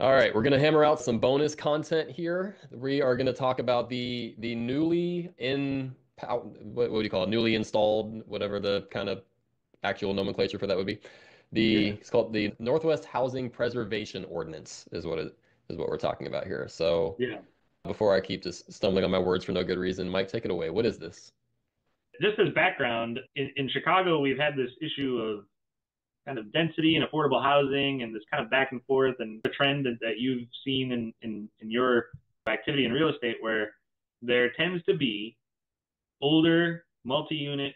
All right, we're going to hammer out some bonus content here. We are going to talk about the newly what do you call it? Newly installed, whatever the kind of actual nomenclature for that would be. Yeah. It's called the Northwest Housing Preservation Ordinance is what we're talking about here. So Yeah. before I keep just stumbling on my words for no good reason, Mike, take it away. What is this? Just as background, in Chicago, we've had this issue of kind of density and affordable housing and this kind of back and forth and the trend that you've seen in your activity in real estate where there tends to be older multi-unit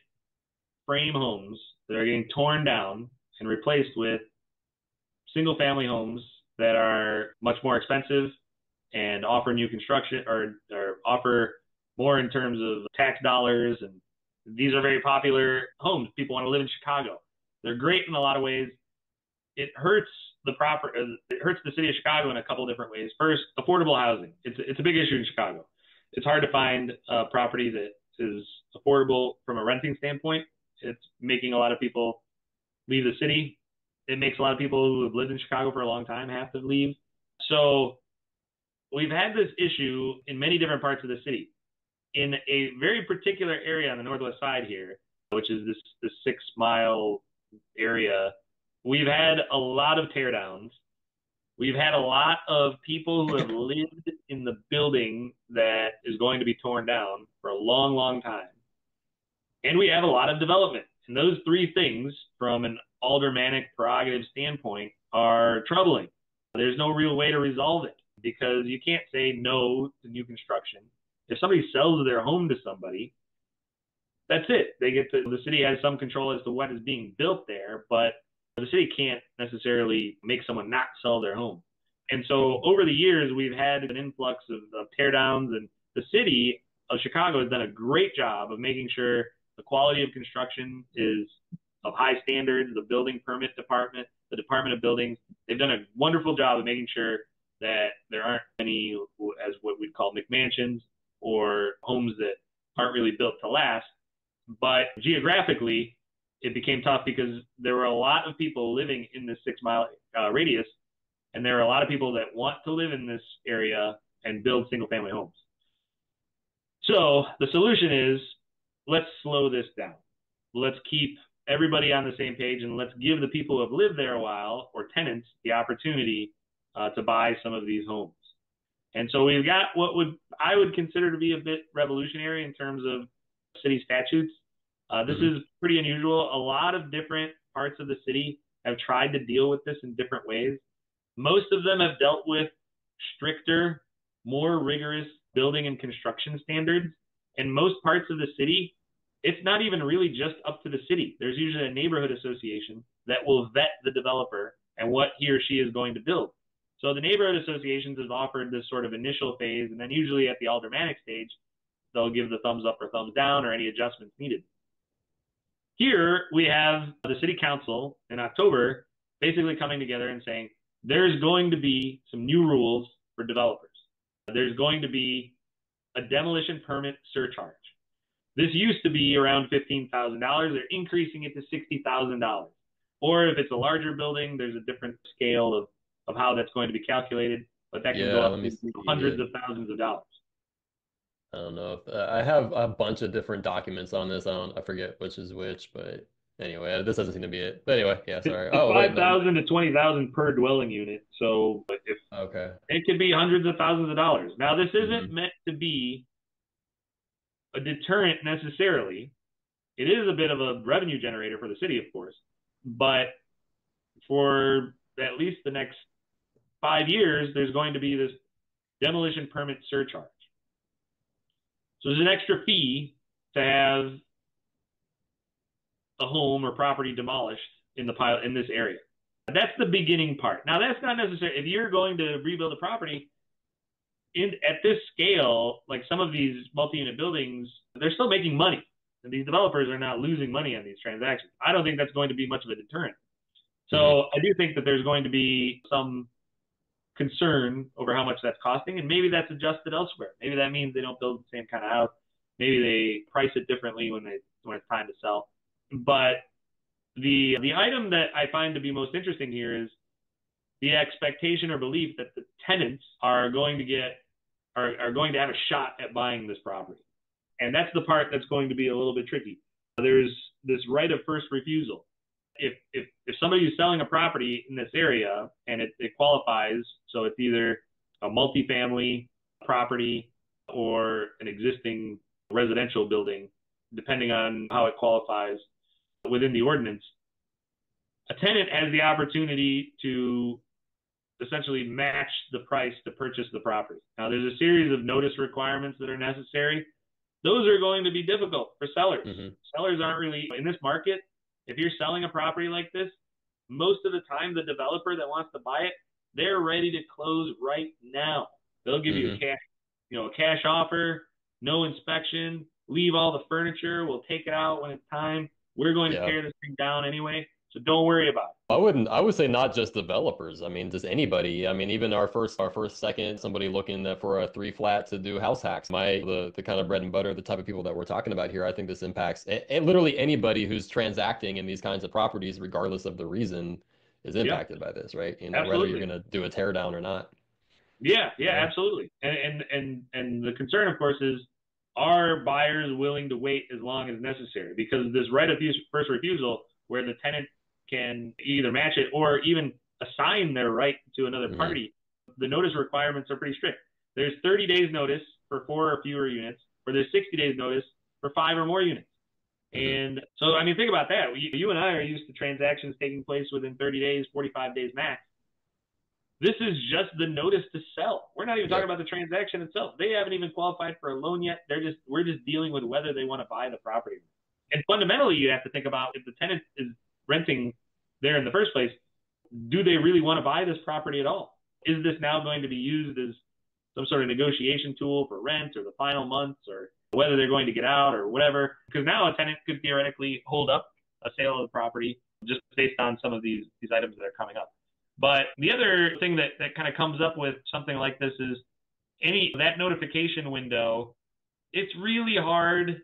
frame homes that are getting torn down and replaced with single family homes that are much more expensive and offer new construction or offer more in terms of tax dollars. And these are very popular homes. People want to live in Chicago. They're great in a lot of ways. It hurts it hurts the city of Chicago in a couple of different ways. First, affordable housing. It's a big issue in Chicago. It's hard to find a property that is affordable from a renting standpoint. It's making a lot of people leave the city. It makes a lot of people who have lived in Chicago for a long time have to leave. So we've had this issue in many different parts of the city. In a very particular area on the northwest side here, which is this 6 mile area, we've had a lot of teardowns. We've had a lot of people who have lived in the building that is going to be torn down for a long, long time. And we have a lot of development. And those three things, from an aldermanic prerogative standpoint, are troubling. There's no real way to resolve it because you can't say no to new construction. If somebody sells their home to somebody, that's it. The city has some control as to what is being built there, but the city can't necessarily make someone not sell their home. And so over the years, we've had an influx of tear downs, and the city of Chicago has done a great job of making sure the quality of construction is of high standards. The building permit department, the Department of Buildings, they've done a wonderful job of making sure that there aren't any, as what we'd call McMansions or homes that aren't really built to last. But geographically, it became tough because there were a lot of people living in this 6 mile radius, and there are a lot of people that want to live in this area and build single family homes. So the solution is, let's slow this down. Let's keep everybody on the same page, and let's give the people who have lived there a while, or tenants, the opportunity to buy some of these homes. And so we've got what I would consider to be a bit revolutionary in terms of city statutes. This is pretty unusual. A lot of different parts of the city have tried to deal with this in different ways. Most of them have dealt with stricter, more rigorous building and construction standards. In most parts of the city, it's not even really just up to the city. There's usually a neighborhood association that will vet the developer and what he or she is going to build. So the neighborhood associations have offered this sort of initial phase, and then usually at the aldermanic stage, they'll give the thumbs up or thumbs down or any adjustments needed. Here we have the city council in October basically coming together and saying there's going to be some new rules for developers. There's going to be a demolition permit surcharge. This used to be around $15,000. They're increasing it to $60,000. Or if it's a larger building, there's a different scale of how that's going to be calculated, but that can go Yeah, up let me to see hundreds it. of thousands of dollars. I don't know if I have a bunch of different documents on this. I forget which is which, but anyway, this doesn't seem to be it. But anyway, yeah, sorry. It's Oh, wait, no. 5,000 to 20,000 per dwelling unit. So if Okay. it could be hundreds of thousands of dollars. Now, this isn't hmm meant to be a deterrent necessarily. It is a bit of a revenue generator for the city, of course, but for at least the next 5 years, there's going to be this demolition permit surcharge. So there's an extra fee to have a home or property demolished in this area. That's the beginning part. Now, that's not necessary. If you're going to rebuild a property at this scale, like some of these multi-unit buildings, they're still making money. And these developers are not losing money on these transactions. I don't think that's going to be much of a deterrent. hmm So I do think that there's going to be some concern over how much that's costing, and maybe that's adjusted elsewhere. Maybe that means they don't build the same kind of house. Maybe they price it differently when it's time to sell. But the item that I find to be most interesting here is the expectation or belief that the tenants are going to are going to have a shot at buying this property. And that's the part that's going to be a little bit tricky. There's this right of first refusal. If somebody is selling a property in this area and it qualifies, so it's either a multifamily property or an existing residential building, depending on how it qualifies within the ordinance, a tenant has the opportunity to essentially match the price to purchase the property. Now, there's a series of notice requirements that are necessary. Those are going to be difficult for sellers. Sellers aren't really in this market. If you're selling a property like this, most of the time the developer that wants to buy it, they're ready to close right now. They'll give you a cash offer, no inspection, leave all the furniture. We'll take it out when it's time. We're going to tear this thing down anyway. So don't worry about it. I would say not just developers. I mean, just anybody. I mean, even our first second, somebody looking for a 3 flat to do house hacks. The kind of bread and butter, the type of people that we're talking about here, I think this impacts and literally anybody who's transacting in these kinds of properties, regardless of the reason, is impacted by this, right? You know, whether you're going to do a tear down or not. Yeah, absolutely. And the concern, of course, is are buyers willing to wait as long as necessary? Because this right of first refusal, where the tenant can either match it or even assign their right to another party, the notice requirements are pretty strict. There's 30 days notice for 4 or fewer units, or there's 60 days notice for 5 or more units. And so, I mean, think about that. You and I are used to transactions taking place within 30 days, 45 days max. This is just the notice to sell. We're not even talking about the transaction itself. They haven't even qualified for a loan yet. We're just dealing with whether they want to buy the property. And fundamentally, you have to think about if the tenant is renting there in the first place, do they really want to buy this property at all? Is this now going to be used as some sort of negotiation tool for rent or the final months, or whether they're going to get out or whatever? Because now a tenant could theoretically hold up a sale of the property just based on some of these items that are coming up. But the other thing that kind of comes up with something like this is that notification window. It's really hard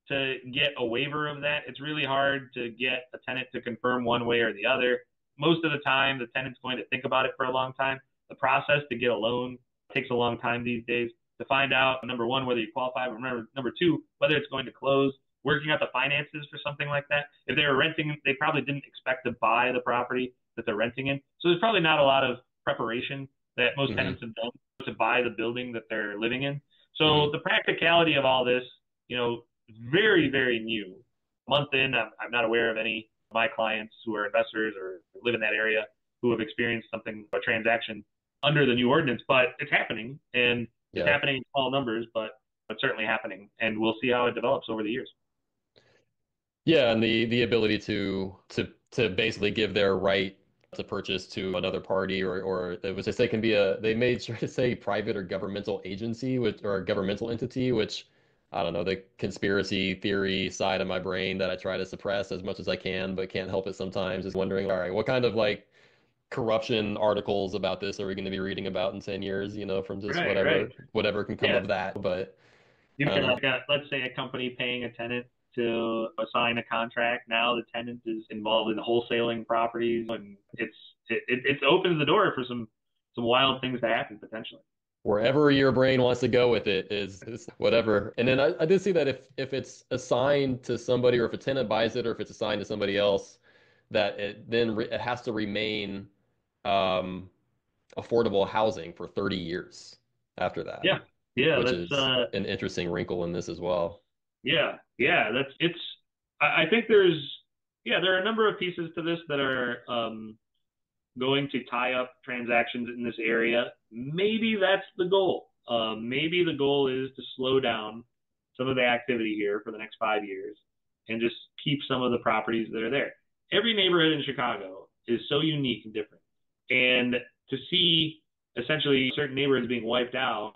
to get a waiver of that. It's really hard to get a tenant to confirm one way or the other. Most of the time, the tenant's going to think about it for a long time. The process to get a loan takes a long time these days. To find out, number one, whether you qualify, but number two, whether it's going to close, working out the finances for something like that. If they were renting, they probably didn't expect to buy the property that they're renting in. So there's probably not a lot of preparation that most tenants have done to buy the building that they're living in. So the practicality of all this, very, very new. A month in, I'm not aware of any of my clients who are investors or live in that area who have experienced a transaction under the new ordinance, but it's happening, and it's happening in small numbers, but certainly happening, and we'll see how it develops over the years. Yeah, and the ability to basically give their right to purchase to another party, or they can be they made sure to say private or governmental agency or a governmental entity, which I don't know, the conspiracy theory side of my brain that I try to suppress as much as I can, but can't help it sometimes, is wondering, all right, what kind of corruption articles about this are we going to be reading about in 10 years, from just whatever can come of that. But let's say a company paying a tenant to assign a contract. Now the tenant is involved in wholesaling properties, and it opens the door for some wild things to happen potentially. Wherever your brain wants to go with it is whatever. And then I did see that if it's assigned to somebody, or if a tenant buys it, or if it's assigned to somebody else, that it has to remain affordable housing for 30 years after that. Which is an interesting wrinkle in this as well. I think there are a number of pieces to this that are going to tie up transactions in this area. Maybe that's the goal. Maybe the goal is to slow down some of the activity here for the next 5 years and just keep some of the properties that are there. Every neighborhood in Chicago is so unique and different. And to see essentially certain neighborhoods being wiped out,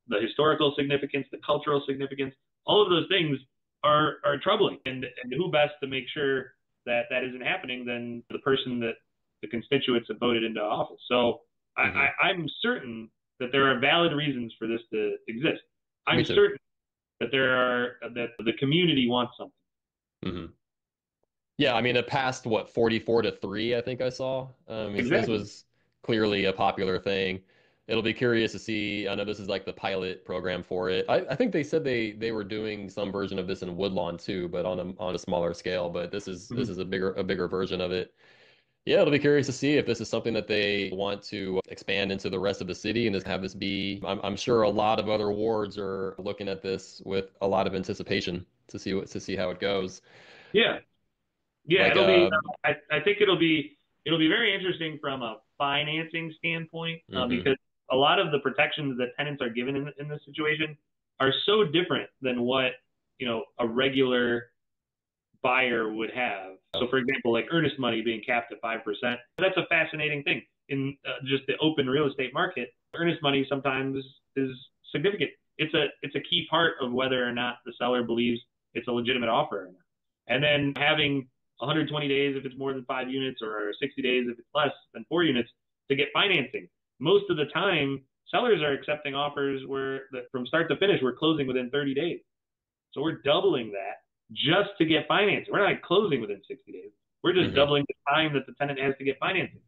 the historical significance, the cultural significance, all of those things are troubling. And who best to make sure that isn't happening than the person that the constituents have voted into office. So I'm certain that there are valid reasons for this to exist. I'm certain that that the community wants something. Yeah, I mean, it passed 44-3, I think I saw. This was clearly a popular thing. It'll be curious to see. I know this is like the pilot program for it. I think they said they were doing some version of this in Woodlawn too, but on a smaller scale. But this Mhm. is a bigger version of it. Yeah, it'll be curious to see if this is something that they want to expand into the rest of the city and just have this be. I'm sure a lot of other wards are looking at this with a lot of anticipation to see how it goes. Yeah, yeah, Like it'll be. I think it'll be very interesting from a financing standpoint mhm. because a lot of the protections that tenants are given in this situation are so different than what a regular buyer would have. So, for example, like earnest money being capped at 5%, that's a fascinating thing in just the open real estate market. Earnest money sometimes is significant. It's a key part of whether or not the seller believes it's a legitimate offer or not. And then having 120 days if it's more than 5 units, or 60 days if it's less than 4 units to get financing. Most of the time, sellers are accepting offers where from start to finish, we're closing within 30 days. So we're doubling that just to get financing. We're not closing within 60 days. We're just Mhm. doubling the time that the tenant has to get financing.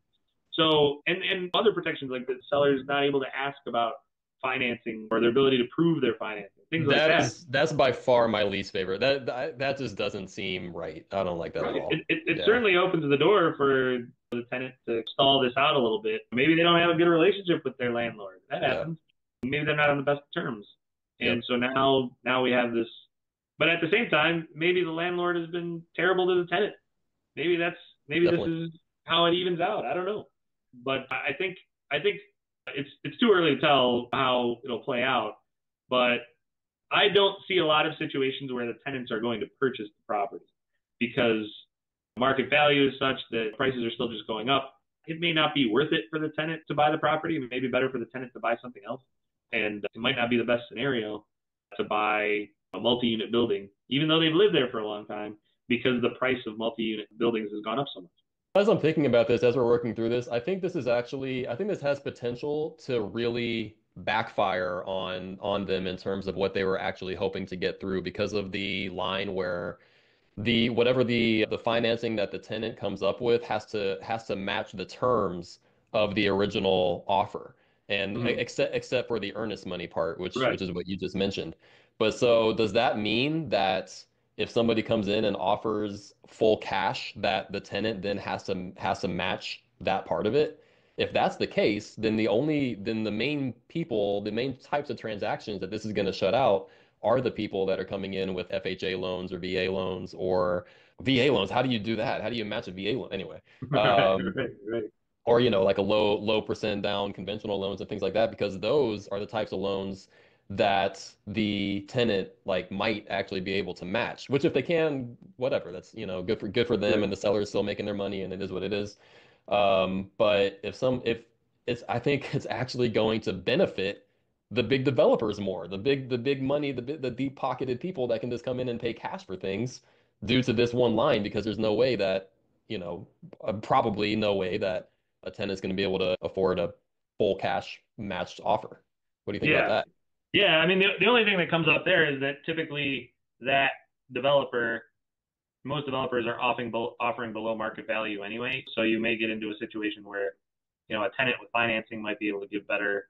So, and other protections like the seller's not able to ask about financing or their ability to prove their financing, things like that. That's by far my least favorite. That just doesn't seem right. I don't like that at Right. all. It Yeah. certainly opens the door for the tenant to stall this out a little bit. Maybe they don't have a good relationship with their landlord. That Yeah. happens. Maybe they're not on the best terms. And Yep. so now we have this. But at the same time, maybe the landlord has been terrible to the tenant. Maybe that's maybe this Definitely. is how it evens out. I don't know. But I think it's too early to tell how it'll play out. But I don't see a lot of situations where the tenants are going to purchase the property because market value is such that prices are still just going up. It may not be worth it for the tenant to buy the property. It may be better for the tenant to buy something else. And it might not be the best scenario to buy a multi-unit building, even though they've lived there for a long time, because the price of multi-unit buildings has gone up so much. As I'm thinking about this, as we're working through this, I think this has potential to really backfire on them in terms of what they were actually hoping to get through because of the line where the whatever the financing that the tenant comes up with has to match the terms of the original offer, and Mm-hmm. except for the earnest money part, Right. which is what you just mentioned. But so does that mean that if somebody comes in and offers full cash, that the tenant then has to match that part of it? If that's the case, then the main people, the main types of transactions that this is going to shut out are the people that are coming in with FHA loans or VA loans or VA loans. How do you do that? How do you match a VA loan anyway? Right. Um, Right. Right. or like a low percent down conventional loans and things like that, because those are the types of loans that the tenant like might actually be able to match. Which if they can, whatever, that's good for them, Right. and the seller is still making their money, and it is what it is. But if it's I think it's actually going to benefit the big developers more, the big money, the deep pocketed people that can just come in and pay cash for things due to this one line, because there's no way that probably no way that a tenant's going to be able to afford a full cash matched offer. What do you think about Yeah. that? Yeah. I mean, the only thing that comes up there is that typically that developer, most developers are offering below market value anyway. So you may get into a situation where, a tenant with financing might be able to give better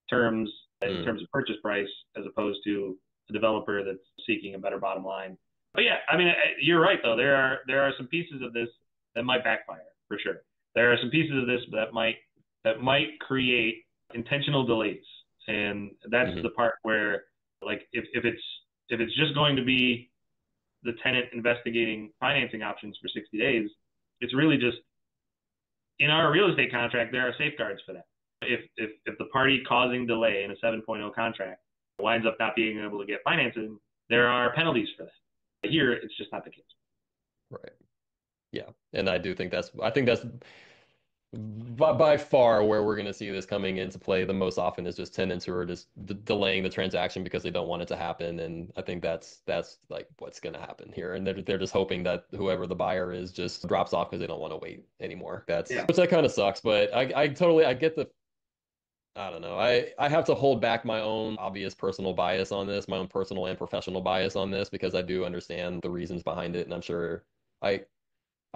terms in Mm, terms of purchase price as opposed to a developer that's seeking a better bottom line. But yeah, I mean, you're right though. There are some pieces of this that might backfire for sure. There are some pieces of this that might create intentional delays, and that's hmm the part where, like, if it's just going to be the tenant investigating financing options for 60 days, it's really just in our real estate contract, there are safeguards for that. If the party causing delay in a 7.0 contract winds up not being able to get financing, there are penalties for that. Here, it's just not the case. Right. Yeah. And I think that's by far where we're going to see this coming into play the most often is just tenants who are just delaying the transaction because they don't want it to happen. And I think that's like what's going to happen here. And they're just hoping that whoever the buyer is just drops off because they don't want to wait anymore. Yeah. Which that kind of sucks, but I get the I don't know. I have to hold back my own obvious personal bias on this, my own personal and professional bias on this, because I do understand the reasons behind it, and I'm sure I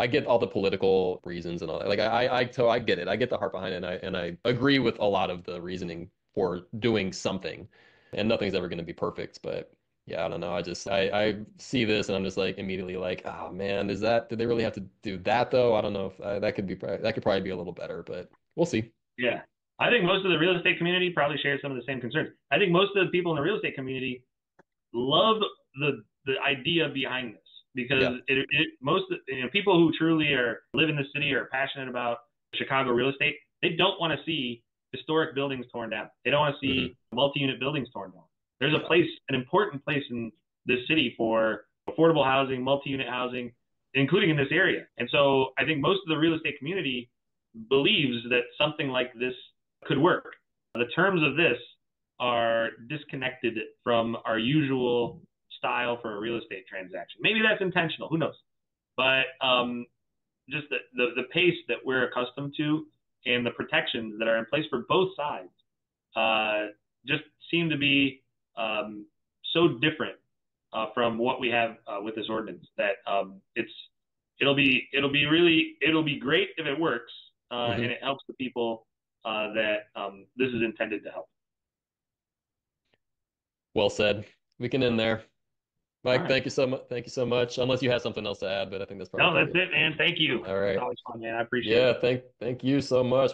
I get all the political reasons and all that. Like I get it. I get the heart behind it, and I agree with a lot of the reasoning for doing something. And nothing's ever going to be perfect, but yeah, I don't know. I see this and I'm just like immediately like, oh man, did they really have to do that though? I don't know if that could probably be a little better, but we'll see. Yeah. I think most of the real estate community probably shares some of the same concerns. I think most of the people in the real estate community love the idea behind this Yeah. because most people who truly live in the city or are passionate about Chicago real estate, they don't want to see historic buildings torn down. They don't want to Hmm. see multi-unit buildings torn down. There's a Yeah. place, an important place in this city for affordable housing, multi-unit housing, including in this area. And so I think most of the real estate community believes that something like this could work. The terms of this are disconnected from our usual style for a real estate transaction. Maybe that's intentional. Who knows? But just the pace that we're accustomed to and the protections that are in place for both sides just seem to be so different from what we have with this ordinance that it'll be great if it works and Hmm. it helps the people that this is intended to help. Well said. We can end there. All Mike, right. thank you so much. Thank you so much. Unless you have something else to add, but I think that's probably No, pretty that's good. it, man. Thank you. All It's right. always fun, man. I appreciate it. Yeah, thank you so much.